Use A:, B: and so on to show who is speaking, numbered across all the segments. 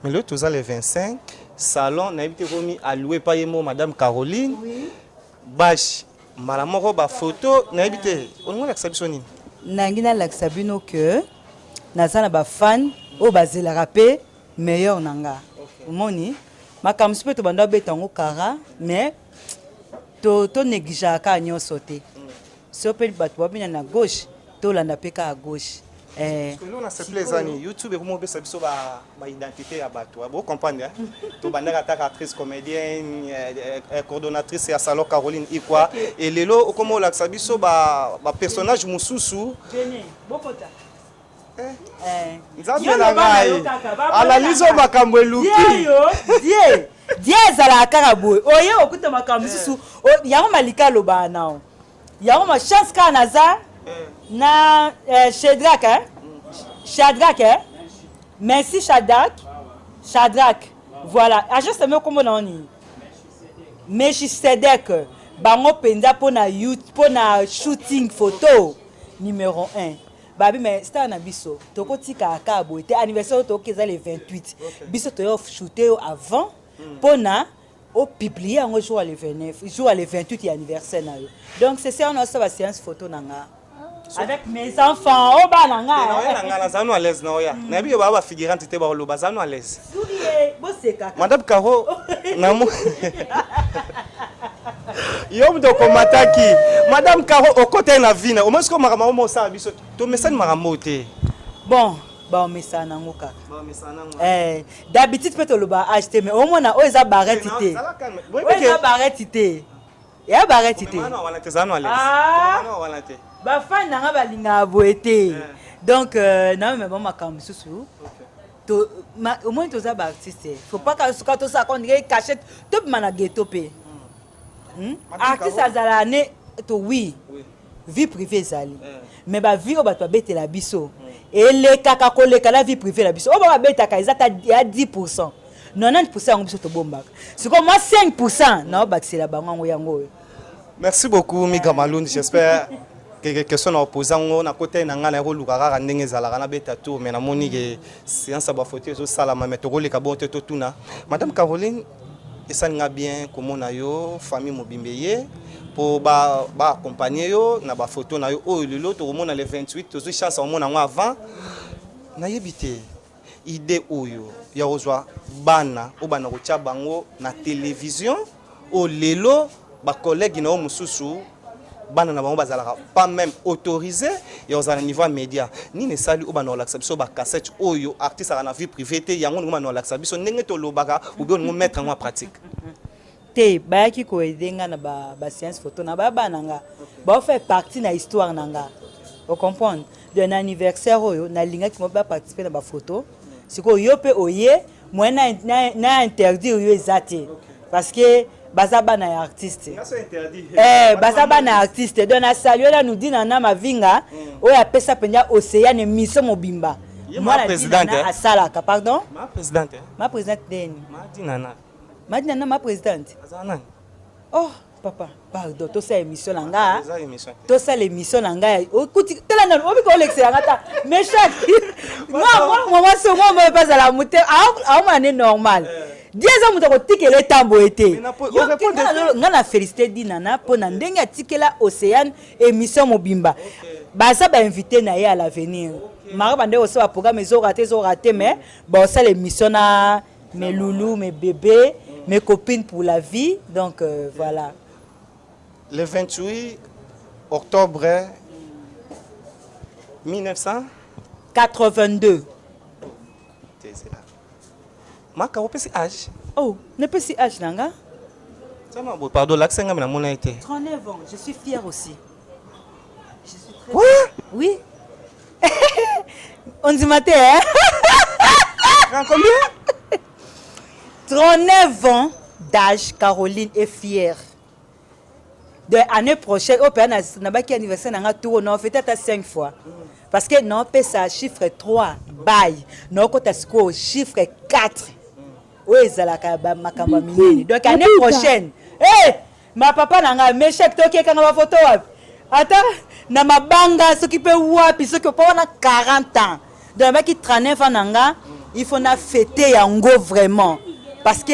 A: Mais le tous les 25 salon na habité remis à louer par madame Caroline.
B: Oui.
A: Bâche malamoko ba photo na habité. On voit l'exception ni.
B: Nangina l'axabino que nazana ba fan o bazela rapé meilleur nanga. Moni makambo pe to banda betango kara mais to négligea ka nyonso te. So pe bato babina na gauche to landa peka à gauche.
A: Parce que nous on a ces plaisani YouTube et comment be sabiso ba identité ya bato. Vous comprenez hein? To banda actrice comédienne coordonnatrice ya salon Caroline Ikwa et lelo comment la sabiso ba personnage mususu.
B: Venez, bokota.
A: Nzambe na ngai. Analizo makambo eluki.
B: Die ezala kaka boye. Oye okuta makambo susu. Yango malika loba nao. Yango ma chance ka naza na Shadrach hein. Shadrach hein. Merci Shadrach. Shadrach. Voilà. Juste me comme on dit. Melchisedek bango penza pona YouTube pona shooting photo numéro 1. Babi mais c'était un abisso. Toko tika aka boité anniversaire to keza le 28. Biso to shooter avant pona au publier en jour le 29, jour le 28 et anniversaire na yo. Donc c'est ça on a ça séance photo nanga. Avec mes enfants au bananga.
A: Nanga na zanu à l'aise na oya. Na bi ba figurante te ba lo bazanu à l'aise.
B: Soulier, bo seka.
A: Madame Caro namu. Yom do komataki. Madame Caro au côté na vina. Au moins ko marama mo sa biso. To message maramo te.
B: Bon, message nango kaka. D'habitude peut le ba acheter mais au moins na o eza barrette té. O eza barrette té. Ya barrette té.
A: Mana wana te zanu à l'aise. Mana wana te.
B: Ba fan nanga balinga boité. Donc na mais bon makambo susu. To au moins toza ba artiste. Faut pas que to ça qu'on dirait cachette top mana ghetto pe. Artiste azala ne to oui. Vie privée zali. Mais ba vie o ba to bete la biso. Et les kaka koleka la vie privée la biso. O ba beta ka ezata ya 10%. 90% on biso to bomba. C'est comme moi 5% na ba c'est la bango yango.
A: Merci beaucoup Mika Malund, j'espère que question na opposant na côté na ngana ro lukaka ndenge ezalaka na beta tour mais na moni que séance ba photo zo sala ma metoko le ka bonte to tuna. Madame Caroline ça nga bien comment na yo famille mobimbeye pour ba accompagner yo na ba photo na yo o lelo to mona le 28 to zo chance au mona avant na yebité idée oyo ya ozwa bana o bana ko tia bango na télévision o lelo ba collègue na o mususu bana na bango bazalaka pas même autorisé et aux niveau média ni ne sali o bana l'acception ba cassette oyo artiste na vie privée te yango ngoma na l'acception ndenge to lobaka ou bien ngo mettre en pratique
B: te ba ki ko edenga na ba science photo na ba bananga ba fait partie na histoire nanga vous comprendre d'un anniversaire oyo na linga ki mo ba participer na ba photo siko yo pe oye moi na interdit yo ezate parce que bazaba na artiste bazaba na artiste donc na saluer là nous dit na mavinga oya pesa penya océane mission mobimba
A: moi la présidente
B: à salaka pardon
A: ma présidente
B: deni
A: Madina
B: ma présidente
A: azana
B: oh papa pardon to sa émission langa to sa l'émission langa okuti tela na obi ko lexer ngata mais chaque moi so moi pas à la moteur a mané normal 10 ans mutako tikele tambo été ngana féliciter dinana pona ndenge atikela Océane émission mobimba baza ba invité na ye à l'avenir mara bande aussi ba programme zo raté mais bon ça l'émission na mes loulous mes bébés mes copines pour la vie donc voilà
A: le 28 octobre
B: 1982
A: Maka opesi âge.
B: Oh, ne pas si âge nanga.
A: Pardon, l'accent na mona été.
B: 39 ans, je suis fière aussi. Je suis très
A: quoi?
B: Oui. On dit maté hein.
A: Combien?
B: 39 ans d'âge, Caroline est fière. De l'année prochaine, au père n'a pas anniversaire nanga tour non fait à 5 fois. Parce que non peut ça chiffre 3 bail, non côté chiffre 4. Oui, ça la makamba minene. Donc l'année prochaine, ma papa nanga me chèque toke kanga ma photo wapi. Attends, na mabanga ce qui peut wapi ce que pour 40 ans. Donc maki 39 ans nanga il faut na fêter yango vraiment parce que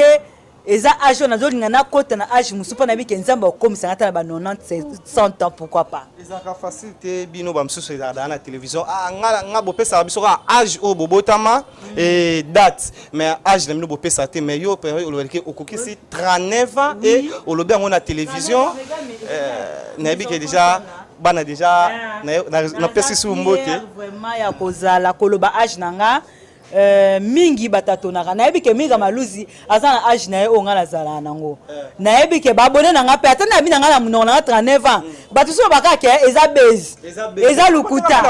B: eza âge on a na kota na âge musupa na bi kenzamba comme ça na ba 90 100 ans pourquoi pas
A: ezaka facilité bino ba msusu ezala na télévision nga bopesa biso ka âge o bobotama et date mais âge na bino bopesa te mais yo olobaki okokisi 39 ans et olobi yango na télévision na bi ke déjà bana déjà na pesi su mbote
B: vraiment ya kozala koloba âge nanga mingi batatonaka nayebi ke minga maluzi aza na âge na ye o nga nazala nango nayebi ke babone nanga pe ata na bi nanga na monoko nanga 39 ans bato so bakake eza base eza lukuta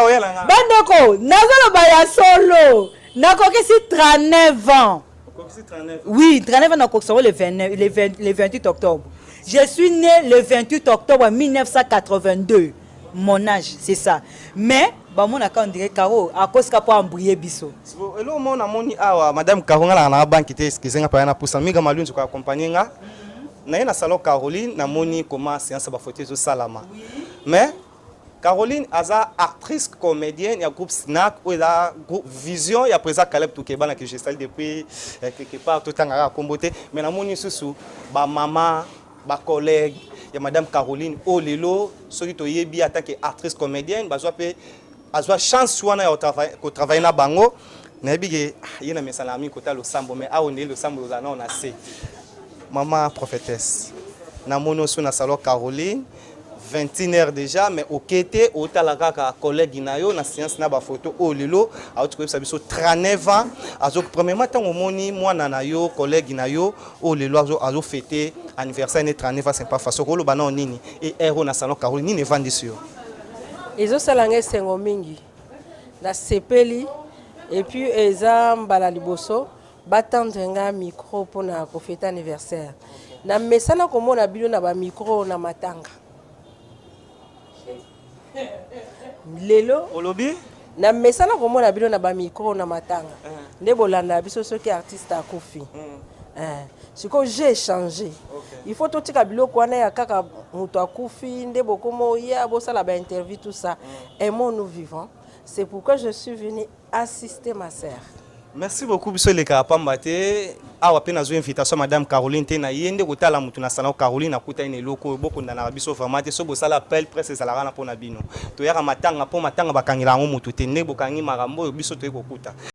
B: bandeko nazoloba ya solo nakokisi 39 ans oui 39 ans nakokisa le 28 octobre je suis né le 28 octobre 1982 mon âge c'est ça mais bamona ka on dirait Caro à cause ka po embrouiller biso
A: elo mona moni awa madame Caro ngala na banque te eskizenga pa na pusa minga malunzi ko accompagner nga na na salon Caroline na moni comment séance ba photo zo salama mais Caroline aza actrice comédienne ya groupe Snack ou la groupe Vision ya présent Caleb Toukeba na que je installe depuis quelque part tout temps à comboter mais na moni susu ba maman ba collègue ya madame Caroline Olelo soki to yebi en tant que actrice comédienne bazwa pe azwa chance wana ya travailler na bango na bige yena mesala ami kota lo sambo mais a on est le sambo là on a c'est maman prophétesse na mono so na salon Caroline 21h déjà mais au kété au talaka ka collègue nayo na séance na ba photo olelo a tu ça biso 39 ans azo premièrement tant au moni mwana na yo collègue nayo olelo azo fêter anniversaire ne 39 ans c'est pas facile ko lo bana nini et héros na salon Caroline ni vandi sur
C: Ezo salanga sengo mingi na sepeli et puis eza mbala liboso batendre nga micro pona ko fêter anniversaire na mesana ko mona bilo na ba micro na matanga lelo
A: olobi
C: na mesana ko mona bilo na ba micro na matanga nde bolanda biso soki artiste akufi siko j'ai changé il faut tout tika biloko wana ya kaka muto akufi nde bokomo ya bosala ba interview tout ça aimons nous vivants c'est pourquoi je suis venu assister ma sœur.
A: Merci beaucoup biso le kapamba te awa pe nazo invitation madame Caroline te na yende kotala mutu na salon Caroline akuta ine loko boko na biso vraiment te so bosala appel presse ezalaka na pona bino to yaka matanga po matanga bakangela ngo mutu te ne bokangi makambo biso to ekokuta